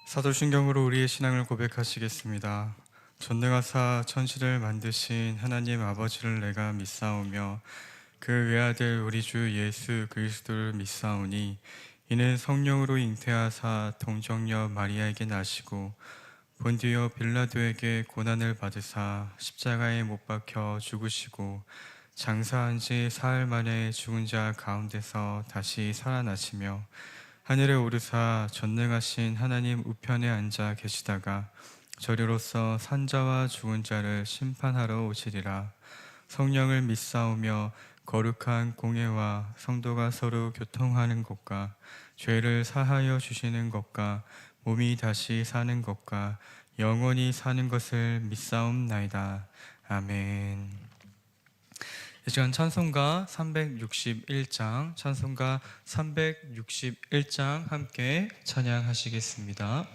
사도신경으로 우리의 신앙을 고백하시겠습니다. 전능하사 천지를 만드신 하나님 아버지를 내가 믿사오며 그 외아들 우리 주 예수 그리스도를 믿사오니 이는 성령으로 잉태하사 동정녀 마리아에게 나시고 본디오 빌라도에게 고난을 받으사 십자가에 못 박혀 죽으시고 장사한 지 사흘 만에 죽은 자 가운데서 다시 살아나시며 하늘에 오르사 전능하신 하나님 우편에 앉아 계시다가 저리로서 산자와 죽은 자를 심판하러 오시리라. 성령을 믿사오며 거룩한 공예와 성도가 서로 교통하는 것과 죄를 사하여 주시는 것과 몸이 다시 사는 것과 영원히 사는 것을 믿사옵나이다. 아멘. 이 시간 찬송가 361장, 찬송가 361장 함께 찬양하시겠습니다.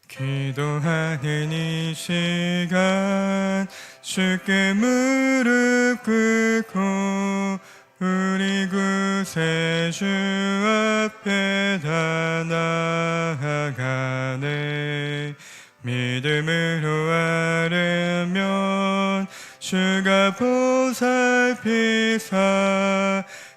기도하는 이 시간 주께 무릎 꿇고 우리 구세주 앞에 다 나아가네. 믿음으로 아뢰면 주가 보살피사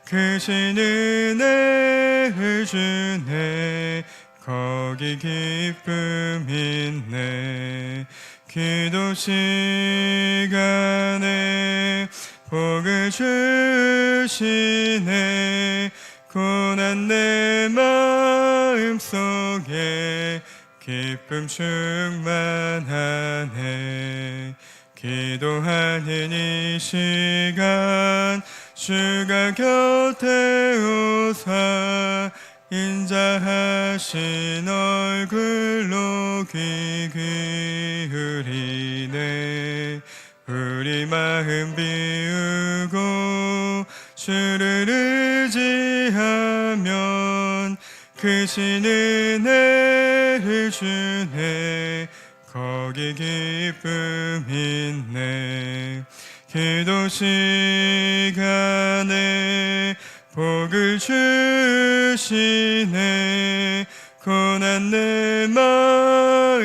크신 은혜를 주네. 거기 기쁨 있네. 기도 시간에 복을 주시네. 고난 내 마음속에 기쁨 충만하네. 기도하는 이 시간 주가 곁에 오사 인자하신 얼굴로 귀 기울이네. 우리 마음 비우고 주를 의지하면 크신 은혜를 주네. 거기 기쁨 있네. 기도 시간에 복을 주시네. 고난 내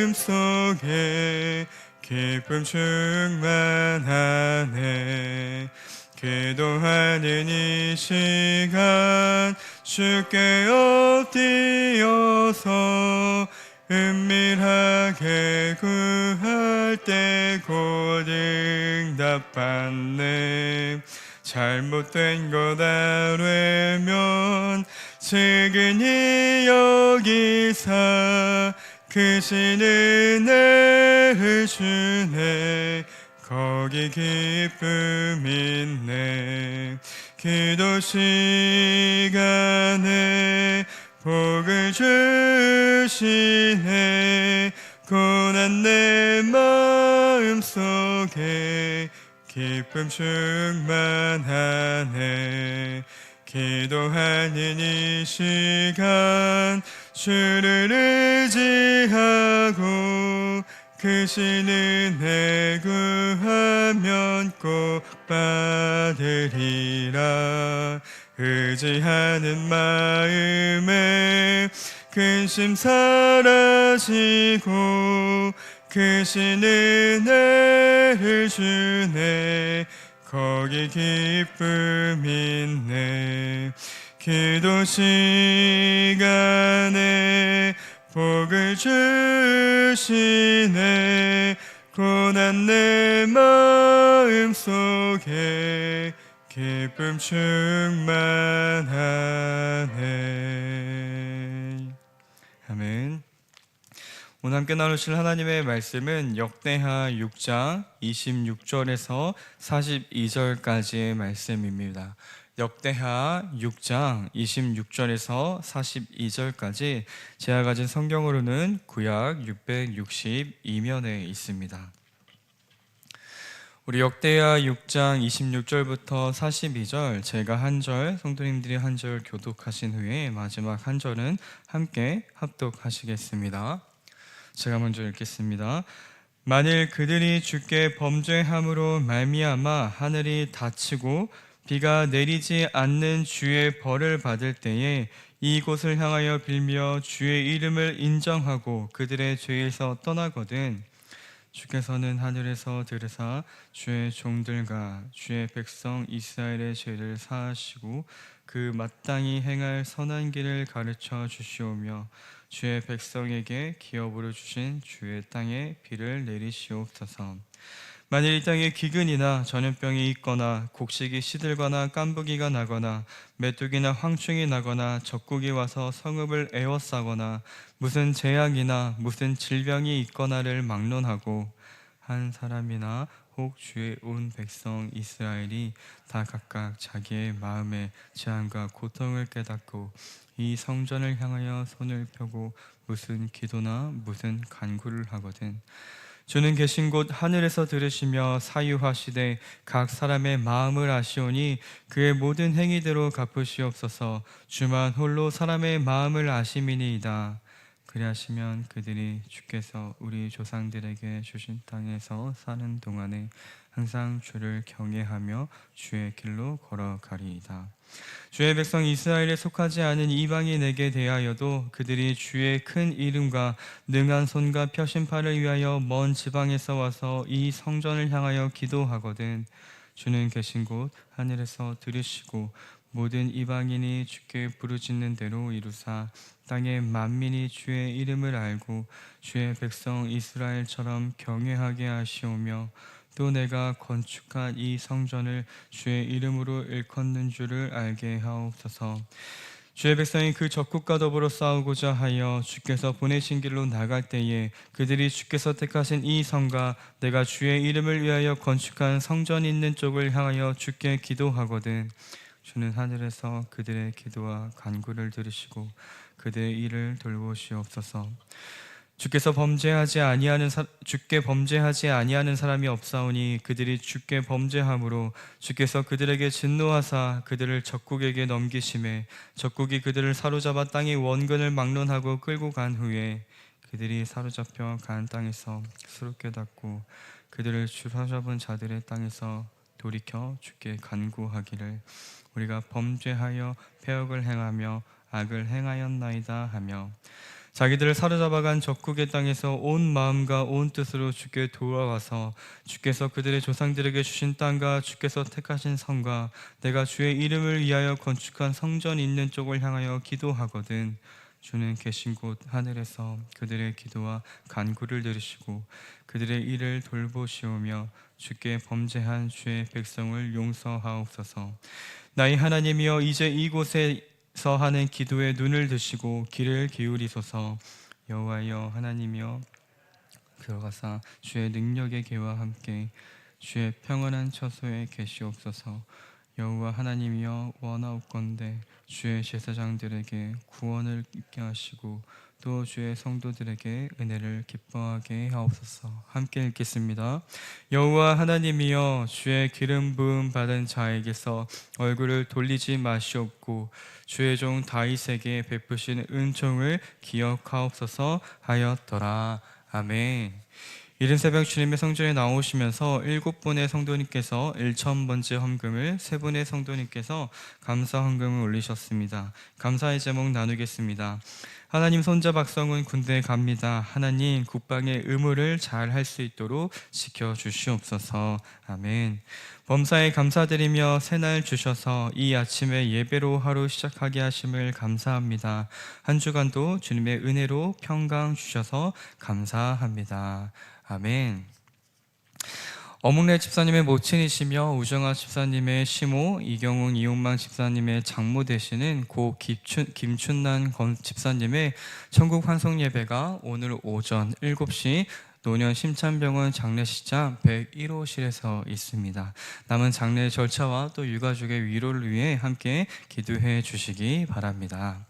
마음속에 기쁨 충만하네. 기도하는 이 시간 주께 엎드려서 은밀하게 구할 때 곧 응답받네. 잘못된 것 아뢰면 측은히 여기사 크신 은혜를 주네. 거기 기쁨 있네. 기도 시간에 복을 주시네. 고난 내 마음속에 기쁨 충만하네. 기도하는 이 시간 주를 의지하고 크신 은혜 구하면 꼭 받으리라. 의지하는 마음에 근심 사라지고 크신 은혜를 주네. 거기 기쁨 있네. 기도 시간에 복을 주시네. 고난 내 마음속에 기쁨 충만하네. 아멘. 오늘 함께 나누실 하나님의 말씀은 역대하 6장 26절에서 42절까지의 말씀입니다. 역대하 6장 26절에서 42절까지 제가 가진 성경으로는 구약 662면에 있습니다. 우리 역대하 6장 26절부터 42절 제가 한 절, 성도님들이 한 절 교독하신 후에 마지막 한 절은 함께 합독하시겠습니다. 제가 먼저 읽겠습니다. 만일 그들이 주께 범죄함으로 말미암아 하늘이 닫히고 비가 내리지 않는 주의 벌을 받을 때에 이곳을 향하여 빌며 주의 이름을 인정하고 그들의 죄에서 떠나거든 주께서는 하늘에서 들으사 주의 종들과 주의 백성 이스라엘의 죄를 사하시고 그 마땅히 행할 선한 길을 가르쳐 주시오며 주의 백성에게 기업으로 주신 주의 땅에 비를 내리시옵소서. 만일 이 땅에 기근이나 전염병이 있거나 곡식이 시들거나 깐부기가 나거나 메뚜기나 황충이 나거나 적국이 와서 성읍을 에워싸거나 무슨 재앙이나 무슨 질병이 있거나를 막론하고 한 사람이나 혹 주의 온 백성 이스라엘이 다 각각 자기의 마음의 재앙과 고통을 깨닫고 이 성전을 향하여 손을 펴고 무슨 기도나 무슨 간구를 하거든 주는 계신 곳 하늘에서 들으시며 사유하시되 각 사람의 마음을 아시오니 그의 모든 행위대로 갚으시옵소서. 주만 홀로 사람의 마음을 아심이니이다. 그리하시면 그들이 주께서 우리 조상들에게 주신 땅에서 사는 동안에 항상 주를 경외하며 주의 길로 걸어가리이다. 주의 백성 이스라엘에 속하지 않은 이방인에게 대하여도 그들이 주의 큰 이름과 능한 손과 펴신 팔을 위하여 먼 지방에서 와서 이 성전을 향하여 기도하거든 주는 계신 곳 하늘에서 들으시고 모든 이방인이 주께 부르짖는 대로 이루사 땅의 만민이 주의 이름을 알고 주의 백성 이스라엘처럼 경외하게 하시오며 또 내가 건축한 이 성전을 주의 이름으로 일컫는 줄을 알게 하옵소서. 주의 백성이 그 적국과 더불어 싸우고자 하여 주께서 보내신 길로 나갈 때에 그들이 주께서 택하신 이 성과 내가 주의 이름을 위하여 건축한 성전이 있는 쪽을 향하여 주께 기도하거든 주는 하늘에서 그들의 기도와 간구를 들으시고 그들의 일을 돌보시옵소서. 주께 범죄하지 아니하는 사람이 없사오니 그들이 주께 범죄함으로 주께서 그들에게 진노하사 그들을 적국에게 넘기심에 적국이 그들을 사로잡아 땅의 원근을 막론하고 끌고 간 후에 그들이 사로잡혀 간 땅에서 스스로 깨닫고 그들을 사로잡은 자들의 땅에서 돌이켜 주께 간구하기를 우리가 범죄하여 패역을 행하며 악을 행하였나이다 하며 자기들을 사로잡아간 적국의 땅에서 온 마음과 온 뜻으로 주께 돌아와서 주께서 그들의 조상들에게 주신 땅과 주께서 택하신 성과 내가 주의 이름을 위하여 건축한 성전이 있는 쪽을 향하여 기도하거든 주는 계신 곳 하늘에서 그들의 기도와 간구를 들으시고 그들의 일을 돌보시오며 주께 범죄한 주의 백성을 용서하옵소서. 나의 하나님이여 이제 이곳에서 하는 기도에 눈을 드시고 귀를 기울이소서. 여호와여 하나님이여 들어가사 주의 능력의 개와 함께 주의 평안한 처소에 계시옵소서. 여호와 하나님이여 원하옵건대 주의 제사장들에게 구원을 있게 하시고 또 주의 성도들에게 은혜를 기뻐하게 하옵소서. 함께 읽겠습니다. 여호와 하나님이여 주의 기름 부음 받은 자에게서 얼굴을 돌리지 마시옵고 주의 종 다윗에게 베푸신 은총을 기억하옵소서 하였더라. 아멘. 이른 새벽 주님의 성전에 나오시면서 7분의 성도님께서 1000번째 헌금을 3분의 성도님께서 감사 헌금을 올리셨습니다. 감사의 제목 나누겠습니다. 하나님 손자 박성훈 군대에 갑니다. 하나님 국방의 의무를 잘 할 수 있도록 지켜주시옵소서. 아멘. 범사에 감사드리며 새날 주셔서 이 아침에 예배로 하루 시작하게 하심을 감사합니다. 한 주간도 주님의 은혜로 평강 주셔서 감사합니다. 아멘. 어묵래 집사님의 모친이시며 우정아 집사님의 시모, 이경웅 이용망 집사님의 장모 되시는 고 김춘난 집사님의 천국 환송 예배가 오늘 오전 7시 노년 심찬병원 장례식장 101호실에서 있습니다. 남은 장례 절차와 또 유가족의 위로를 위해 함께 기도해 주시기 바랍니다.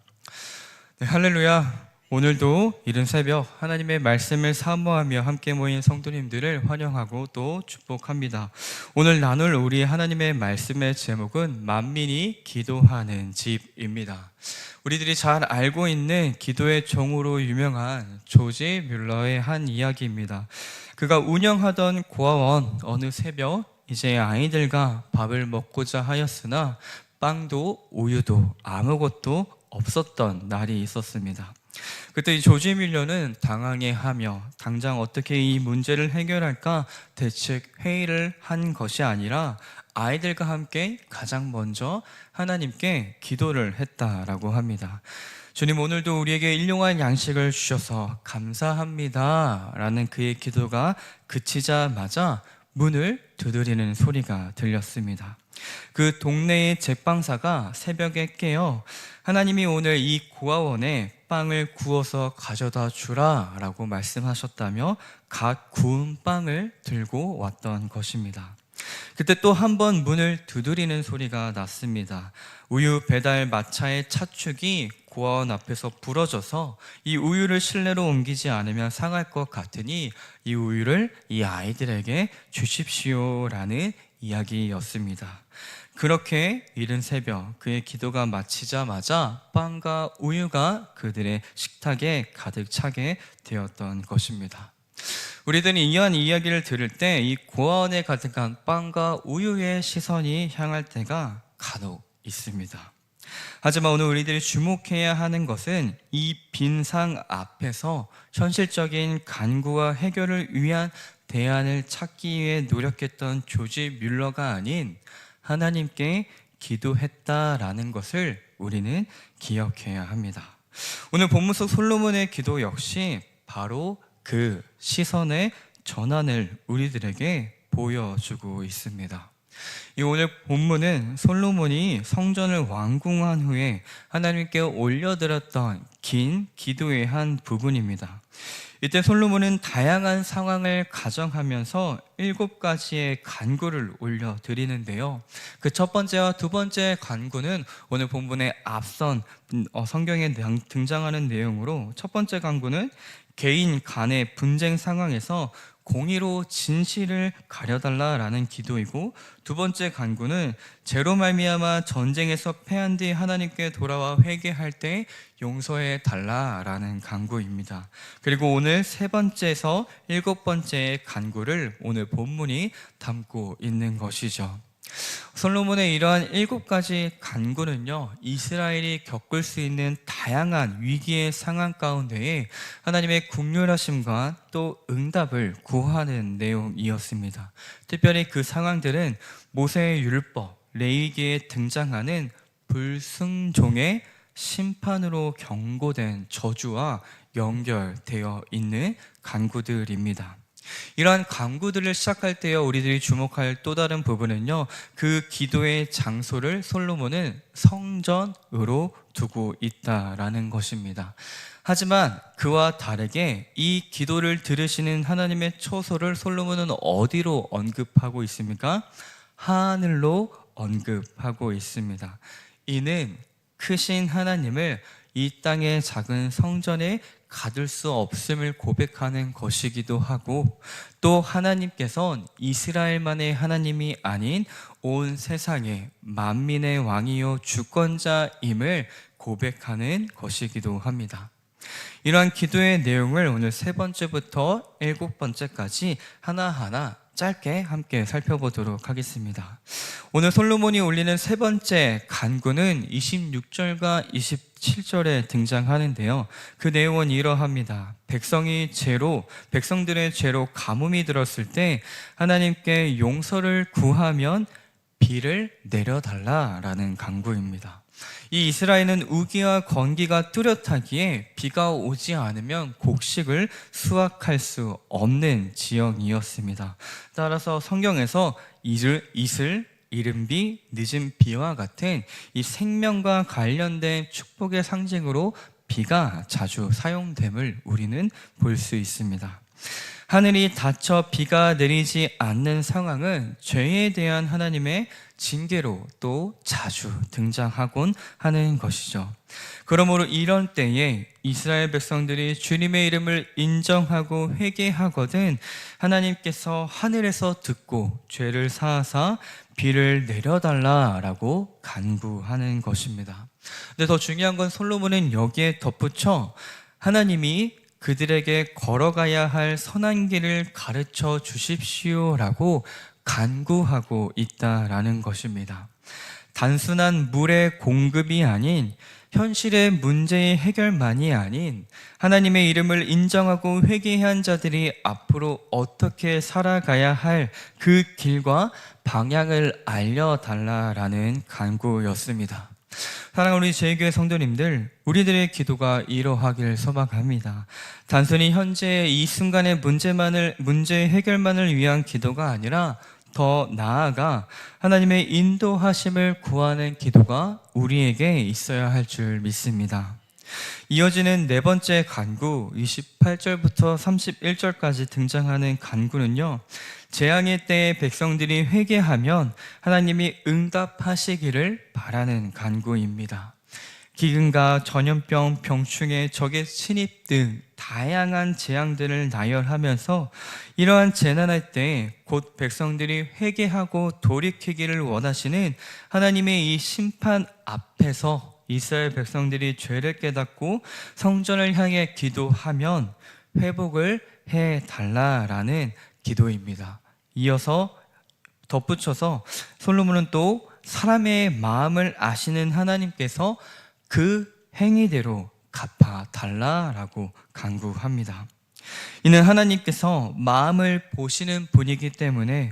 네, 할렐루야. 오늘도 이른 새벽 하나님의 말씀을 사모하며 함께 모인 성도님들을 환영하고 또 축복합니다. 오늘 나눌 우리 하나님의 말씀의 제목은 만민이 기도하는 집입니다. 우리들이 잘 알고 있는 기도의 종으로 유명한 조지 뮬러의 한 이야기입니다. 그가 운영하던 고아원 어느 새벽 이제 아이들과 밥을 먹고자 하였으나 빵도 우유도 아무것도 없었던 날이 있었습니다. 그때 이 조지 뮬러는 당황해하며 당장 어떻게 이 문제를 해결할까 대책 회의를 한 것이 아니라 아이들과 함께 가장 먼저 하나님께 기도를 했다라고 합니다. 주님, 오늘도 우리에게 일용할 양식을 주셔서 감사합니다 라는 그의 기도가 그치자마자 문을 두드리는 소리가 들렸습니다. 그 동네의 제빵사가 새벽에 깨어 하나님이 오늘 이 고아원에 빵을 구워서 가져다 주라 라고 말씀하셨다며 각 구운 빵을 들고 왔던 것입니다. 그때 또 한 번 문을 두드리는 소리가 났습니다. 우유 배달 마차의 차축이 고아원 앞에서 부러져서 이 우유를 실내로 옮기지 않으면 상할 것 같으니 이 우유를 이 아이들에게 주십시오라는 이야기였습니다. 그렇게 이른 새벽 그의 기도가 마치자마자 빵과 우유가 그들의 식탁에 가득 차게 되었던 것입니다. 우리들이 이러한 이야기를 들을 때 이 고아원에 가득한 빵과 우유의 시선이 향할 때가 간혹 있습니다. 하지만 오늘 우리들이 주목해야 하는 것은 이 빈 상 앞에서 현실적인 간구와 해결을 위한 대안을 찾기 위해 노력했던 조지 뮬러가 아닌 하나님께 기도했다라는 것을 우리는 기억해야 합니다. 오늘 본문 속 솔로몬의 기도 역시 바로 그 시선의 전환을 우리들에게 보여주고 있습니다. 이 오늘 본문은 솔로몬이 성전을 완공한 후에 하나님께 올려드렸던 긴 기도의 한 부분입니다. 이때 솔로몬은 다양한 상황을 가정하면서 7가지의 간구를 올려드리는데요. 그 첫 번째와 두 번째 간구는 오늘 본문의 앞선 성경에 등장하는 내용으로, 첫 번째 간구는 개인 간의 분쟁 상황에서 공의로 진실을 가려달라라는 기도이고, 두 번째 간구는 죄로 말미암아 전쟁에서 패한 뒤 하나님께 돌아와 회개할 때 용서해 달라라는 간구입니다. 그리고 오늘 세 번째에서 7번째의 간구를 오늘 본문이 담고 있는 것이죠. 솔로몬의 이러한 7가지 간구는요, 이스라엘이 겪을 수 있는 다양한 위기의 상황 가운데에 하나님의 긍휼하심과 또 응답을 구하는 내용이었습니다. 특별히 그 상황들은 모세의 율법, 레위기에 등장하는 불순종의 심판으로 경고된 저주와 연결되어 있는 간구들입니다. 이러한 간구들을 시작할 때요, 우리들이 주목할 또 다른 부분은요, 그 기도의 장소를 솔로몬은 성전으로 두고 있다라는 것입니다. 하지만 그와 다르게 이 기도를 들으시는 하나님의 초소를 솔로몬은 어디로 언급하고 있습니까? 하늘로 언급하고 있습니다. 이는 크신 하나님을 이 땅의 작은 성전에 가둘 수 없음을 고백하는 것이기도 하고, 또 하나님께서는 이스라엘만의 하나님이 아닌 온 세상의 만민의 왕이요 주권자임을 고백하는 것이기도 합니다. 이러한 기도의 내용을 오늘 3번째부터 7번째까지 하나하나 짧게 함께 살펴보도록 하겠습니다. 오늘 솔로몬이 올리는 3번째 간구는 26절과 27절에 등장하는데요. 그 내용은 이러합니다. 백성들의 죄로 가뭄이 들었을 때 하나님께 용서를 구하면 비를 내려달라라는 간구입니다. 이 이스라엘은 우기와 건기가 뚜렷하기에 비가 오지 않으면 곡식을 수확할 수 없는 지역이었습니다. 따라서 성경에서 이슬, 이른비, 늦은 비와 같은 이 생명과 관련된 축복의 상징으로 비가 자주 사용됨을 우리는 볼 수 있습니다. 하늘이 닫혀 비가 내리지 않는 상황은 죄에 대한 하나님의 징계로 또 자주 등장하곤 하는 것이죠. 그러므로 이런 때에 이스라엘 백성들이 주님의 이름을 인정하고 회개하거든 하나님께서 하늘에서 듣고 죄를 사하사 비를 내려달라라고 간구하는 것입니다. 근데 더 중요한 건 솔로몬은 여기에 덧붙여 하나님이 그들에게 걸어가야 할 선한 길을 가르쳐 주십시오라고 간구하고 있다라는 것입니다. 단순한 물의 공급이 아닌 현실의 문제의 해결만이 아닌 하나님의 이름을 인정하고 회개한 자들이 앞으로 어떻게 살아가야 할 그 길과 방향을 알려달라라는 간구였습니다. 사랑하는 우리 제2교회 성도님들, 우리들의 기도가 이러하기를 소망합니다. 단순히 현재의 이 순간의 문제 해결만을 위한 기도가 아니라 더 나아가 하나님의 인도하심을 구하는 기도가 우리에게 있어야 할 줄 믿습니다. 이어지는 네 번째 간구 28절부터 31절까지 등장하는 간구는요, 재앙의 때에 백성들이 회개하면 하나님이 응답하시기를 바라는 간구입니다. 기근과 전염병, 병충해, 적의 침입 등 다양한 재앙들을 나열하면서 이러한 재난할 때 곧 백성들이 회개하고 돌이키기를 원하시는 하나님의 이 심판 앞에서 이스라엘 백성들이 죄를 깨닫고 성전을 향해 기도하면 회복을 해달라라는 기도입니다. 이어서 덧붙여서 솔로몬은 또 사람의 마음을 아시는 하나님께서 그 행위대로 갚아달라라고 간구합니다. 이는 하나님께서 마음을 보시는 분이기 때문에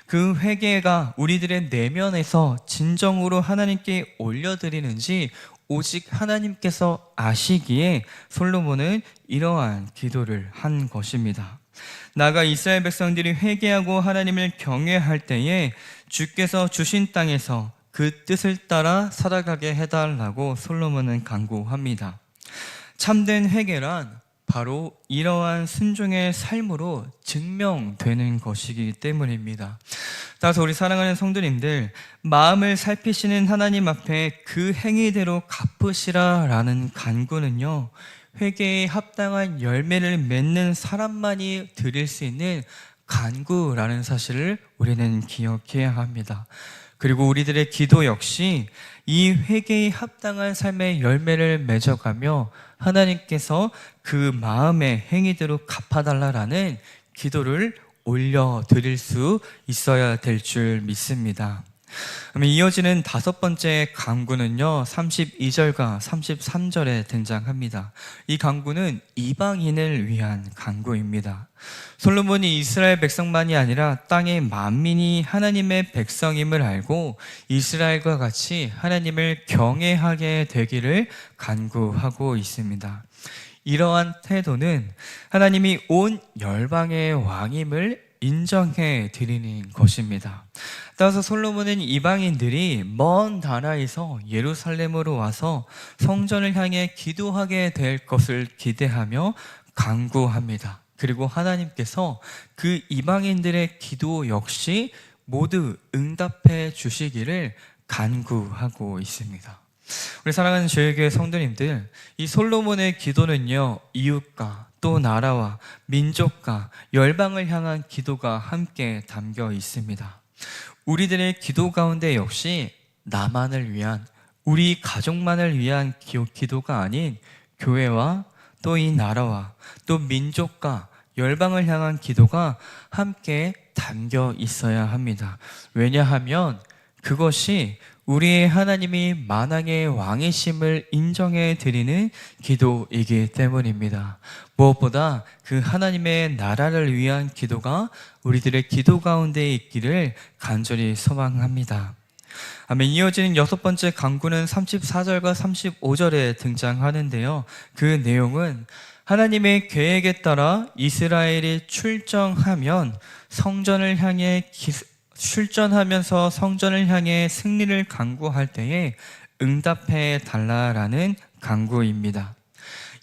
그 회개가 우리들의 내면에서 진정으로 하나님께 올려드리는지 오직 하나님께서 아시기에 솔로몬은 이러한 기도를 한 것입니다. 나아가 이스라엘 백성들이 회개하고 하나님을 경외할 때에 주께서 주신 땅에서 그 뜻을 따라 살아가게 해달라고 솔로몬은 간구합니다. 참된 회개란 바로 이러한 순종의 삶으로 증명되는 것이기 때문입니다. 따라서 우리 사랑하는 성도님들, 마음을 살피시는 하나님 앞에 그 행위대로 갚으시라라는 간구는요, 회개에 합당한 열매를 맺는 사람만이 드릴 수 있는 간구라는 사실을 우리는 기억해야 합니다. 그리고 우리들의 기도 역시 이 회개에 합당한 삶의 열매를 맺어가며 하나님께서 그 마음의 행위대로 갚아달라라는 기도를 올려드릴 수 있어야 될 줄 믿습니다. 그러면 이어지는 다섯 번째 간구는요, 32절과 33절에 등장합니다. 이 간구는 이방인을 위한 간구입니다. 솔로몬이 이스라엘 백성만이 아니라 땅의 만민이 하나님의 백성임을 알고 이스라엘과 같이 하나님을 경외하게 되기를 간구하고 있습니다. 이러한 태도는 하나님이 온 열방의 왕임을 인정해 드리는 것입니다. 따라서 솔로몬은 이방인들이 먼 나라에서 예루살렘으로 와서 성전을 향해 기도하게 될 것을 기대하며 간구합니다. 그리고 하나님께서 그 이방인들의 기도 역시 모두 응답해 주시기를 간구하고 있습니다. 우리 사랑하는 저희교회 성도님들, 이 솔로몬의 기도는요, 이웃과 또 나라와 민족과 열방을 향한 기도가 함께 담겨 있습니다. 우리들의 기도 가운데 역시 나만을 위한, 우리 가족만을 위한 기도가 아닌 교회와 또 이 나라와 또 민족과 열방을 향한 기도가 함께 담겨 있어야 합니다. 왜냐하면 그것이 우리의 하나님이 만왕의 왕이심을 인정해 드리는 기도이기 때문입니다. 무엇보다 그 하나님의 나라를 위한 기도가 우리들의 기도 가운데 있기를 간절히 소망합니다. 아멘. 이어지는 여섯 번째 간구는 34절과 35절에 등장하는데요, 그 내용은 하나님의 계획에 따라 이스라엘이 출정하면서 성전을 향해 승리를 간구할 때에 응답해 달라라는 간구입니다.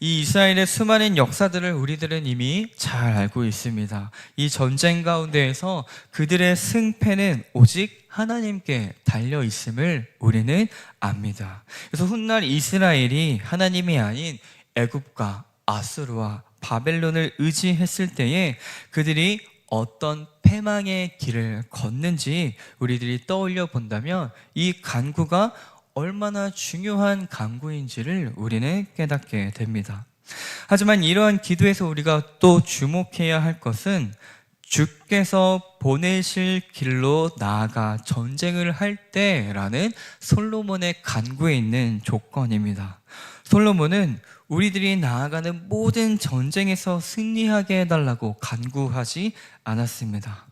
이 이스라엘의 수많은 역사들을 우리들은 이미 잘 알고 있습니다. 이 전쟁 가운데에서 그들의 승패는 오직 하나님께 달려 있음을 우리는 압니다. 그래서 훗날 이스라엘이 하나님이 아닌 애굽과 아수르와 바벨론을 의지했을 때에 그들이 어떤 패망의 길을 걷는지 우리들이 떠올려 본다면 이 간구가 얼마나 중요한 간구인지를 우리는 깨닫게 됩니다. 하지만 이러한 기도에서 우리가 또 주목해야 할 것은 주께서 보내실 길로 나아가 전쟁을 할 때라는 솔로몬의 간구에 있는 조건입니다. 솔로몬은 우리들이 나아가는 모든 전쟁에서 승리하게 해달라고 간구하지 않았습니다.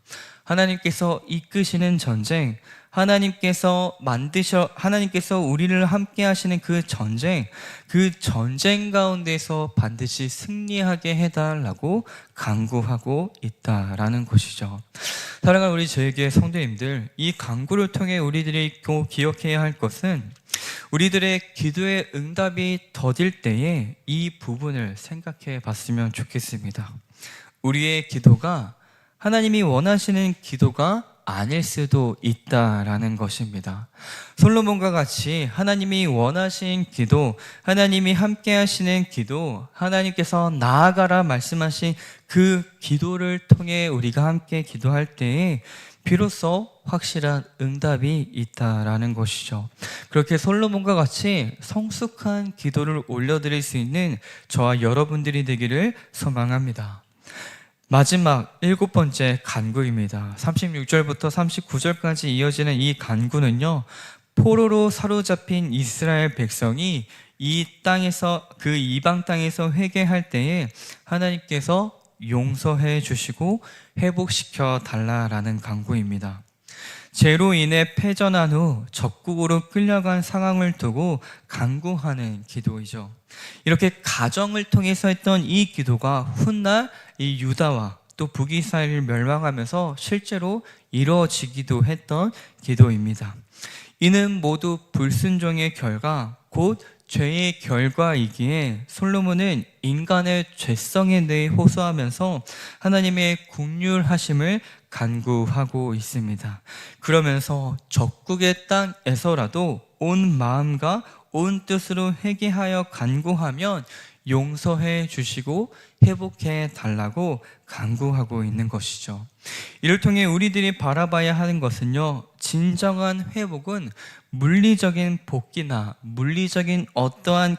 하나님께서 이끄시는 전쟁, 하나님께서 우리를 함께 하시는 그 전쟁 가운데서 반드시 승리하게 해달라고 간구하고 있다라는 것이죠. 사랑하는 우리 저에게 성도님들, 이 간구를 통해 우리들이 기억해야 할 것은 우리들의 기도의 응답이 더딜 때에 이 부분을 생각해 봤으면 좋겠습니다. 우리의 기도가 하나님이 원하시는 기도가 아닐 수도 있다라는 것입니다. 솔로몬과 같이 하나님이 원하신 기도, 하나님이 함께 하시는 기도, 하나님께서 나아가라 말씀하신 그 기도를 통해 우리가 함께 기도할 때에 비로소 확실한 응답이 있다라는 것이죠. 그렇게 솔로몬과 같이 성숙한 기도를 올려드릴 수 있는 저와 여러분들이 되기를 소망합니다. 마지막 7번째 간구입니다. 36절부터 39절까지 이어지는 이 간구는요, 포로로 사로잡힌 이스라엘 백성이 이 땅에서, 그 이방 땅에서 회개할 때에 하나님께서 용서해 주시고 회복시켜 달라라는 간구입니다. 죄로 인해 패전한 후 적국으로 끌려간 상황을 두고 간구하는 기도이죠. 이렇게 가정을 통해서 했던 이 기도가 훗날 이 유다와 또 북이스라엘을 멸망하면서 실제로 이루어지기도 했던 기도입니다. 이는 모두 불순종의 결과, 곧 죄의 결과이기에 솔로몬은 인간의 죄성에 대해 호소하면서 하나님의 긍휼하심을 간구하고 있습니다. 그러면서 적국의 땅에서라도 온 마음과 온 뜻으로 회개하여 간구하면 용서해 주시고 회복해 달라고 간구하고 있는 것이죠. 이를 통해 우리들이 바라봐야 하는 것은요, 진정한 회복은 물리적인 복귀나 물리적인 어떠한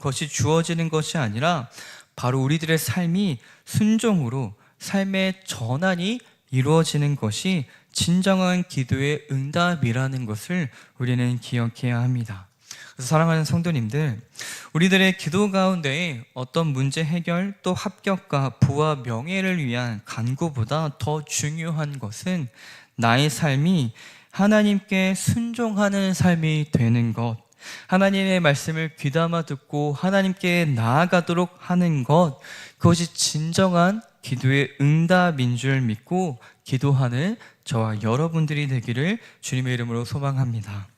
것이 주어지는 것이 아니라 바로 우리들의 삶이 순종으로 삶의 전환이 이루어지는 것이 진정한 기도의 응답이라는 것을 우리는 기억해야 합니다. 그래서 사랑하는 성도님들, 우리들의 기도 가운데 어떤 문제 해결 또 합격과 부와 명예를 위한 간구보다 더 중요한 것은 나의 삶이 하나님께 순종하는 삶이 되는 것, 하나님의 말씀을 귀담아 듣고 하나님께 나아가도록 하는 것, 그것이 진정한 기도의 응답인 줄 믿고 기도하는 저와 여러분들이 되기를 주님의 이름으로 소망합니다.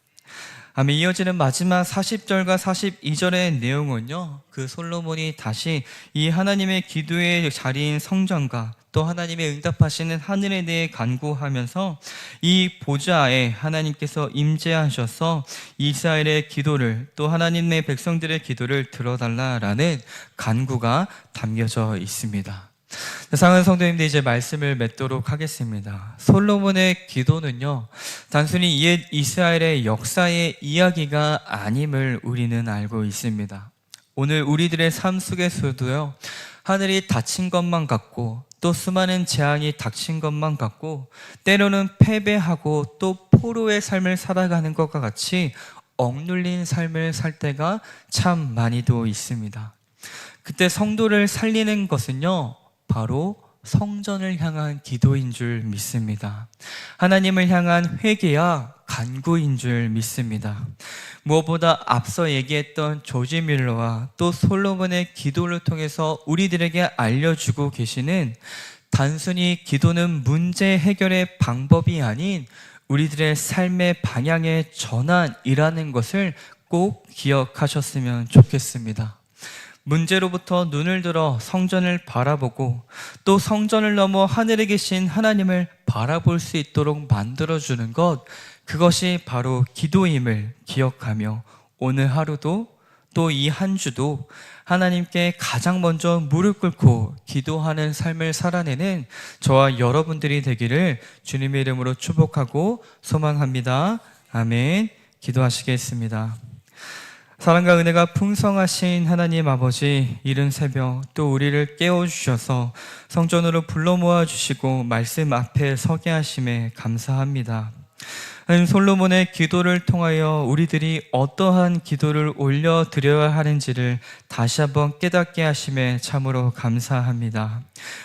아멘. 이어지는 마지막 40절과 42절의 내용은요, 그 솔로몬이 다시 이 하나님의 기도의 자리인 성전과 또 하나님의 응답하시는 하늘에 대해 간구하면서 이 보좌에 하나님께서 임재하셔서 이스라엘의 기도를 또 하나님의 백성들의 기도를 들어달라라는 간구가 담겨져 있습니다. 사랑하는 성도님들, 이제 말씀을 맺도록 하겠습니다. 솔로몬의 기도는요, 단순히 옛 이스라엘의 역사의 이야기가 아님을 우리는 알고 있습니다. 오늘 우리들의 삶 속에서도요, 하늘이 닫힌 것만 같고 또 수많은 재앙이 닥친 것만 같고 때로는 패배하고 또 포로의 삶을 살아가는 것과 같이 억눌린 삶을 살 때가 참 많이도 있습니다. 그때 성도를 살리는 것은요, 바로 성전을 향한 기도인 줄 믿습니다. 하나님을 향한 회개야 간구인 줄 믿습니다. 무엇보다 앞서 얘기했던 조지 밀러와 또 솔로몬의 기도를 통해서 우리들에게 알려주고 계시는, 단순히 기도는 문제 해결의 방법이 아닌 우리들의 삶의 방향의 전환이라는 것을 꼭 기억하셨으면 좋겠습니다. 문제로부터 눈을 들어 성전을 바라보고 또 성전을 넘어 하늘에 계신 하나님을 바라볼 수 있도록 만들어주는 것, 그것이 바로 기도임을 기억하며 오늘 하루도 또 이 한 주도 하나님께 가장 먼저 무릎 꿇고 기도하는 삶을 살아내는 저와 여러분들이 되기를 주님의 이름으로 축복하고 소망합니다. 아멘. 기도하시겠습니다. 사랑과 은혜가 풍성하신 하나님 아버지, 이른 새벽 또 우리를 깨워주셔서 성전으로 불러 모아주시고 말씀 앞에 서게 하심에 감사합니다. 솔로몬의 기도를 통하여 우리들이 어떠한 기도를 올려드려야 하는지를 다시 한번 깨닫게 하심에 참으로 감사합니다.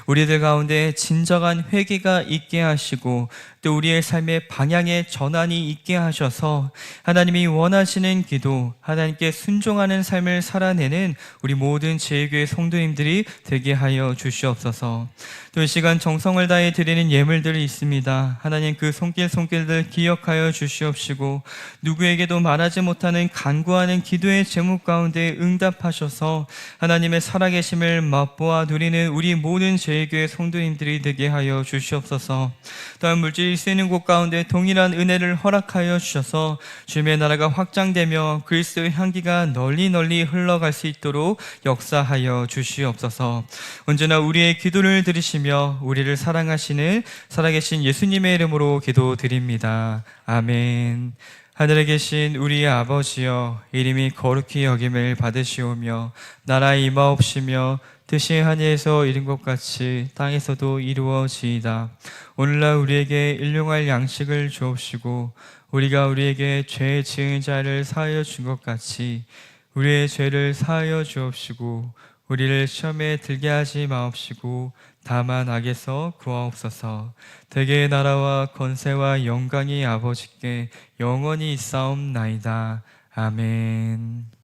우리들 가운데 진정한 회개가 있게 하시고 또 우리의 삶의 방향의 전환이 있게 하셔서 하나님이 원하시는 기도, 하나님께 순종하는 삶을 살아내는 우리 모든 제2교회 성도님들이 되게 하여 주시옵소서. 또 이 시간 정성을 다해 드리는 예물들이 있습니다. 하나님 그 손길들 기억하여 주시옵시고 누구에게도 말하지 못하는 간구하는 기도의 제목 가운데 응답하셔서 하나님의 살아계심을 맛보아 누리는 우리 모든 제2교회 성도님들이 되게 하여 주시옵소서. 또한 물질이 쓰이는 곳 가운데 동일한 은혜를 허락하여 주셔서 주님의 나라가 확장되며 그리스도의 향기가 널리 흘러갈 수 있도록 역사하여 주시옵소서. 언제나 우리의 기도를 들으시며 우리를 사랑하시는 살아계신 예수님의 이름으로 기도드립니다. 아멘. 하늘에 계신 우리 아버지여, 이름이 거룩히 여김을 받으시오며 나라 임하옵시며 뜻이 하늘에서 이룬 것 같이 땅에서도 이루어지이다. 오늘날 우리에게 일용할 양식을 주옵시고 우리가 우리에게 죄 지은 자를 사하여 준 것 같이 우리의 죄를 사하여 주옵시고 우리를 시험에 들게 하지 마옵시고 다만 악에서 구하옵소서. 대개의 나라와 권세와 영광이 아버지께 영원히 있사옵나이다. 아멘.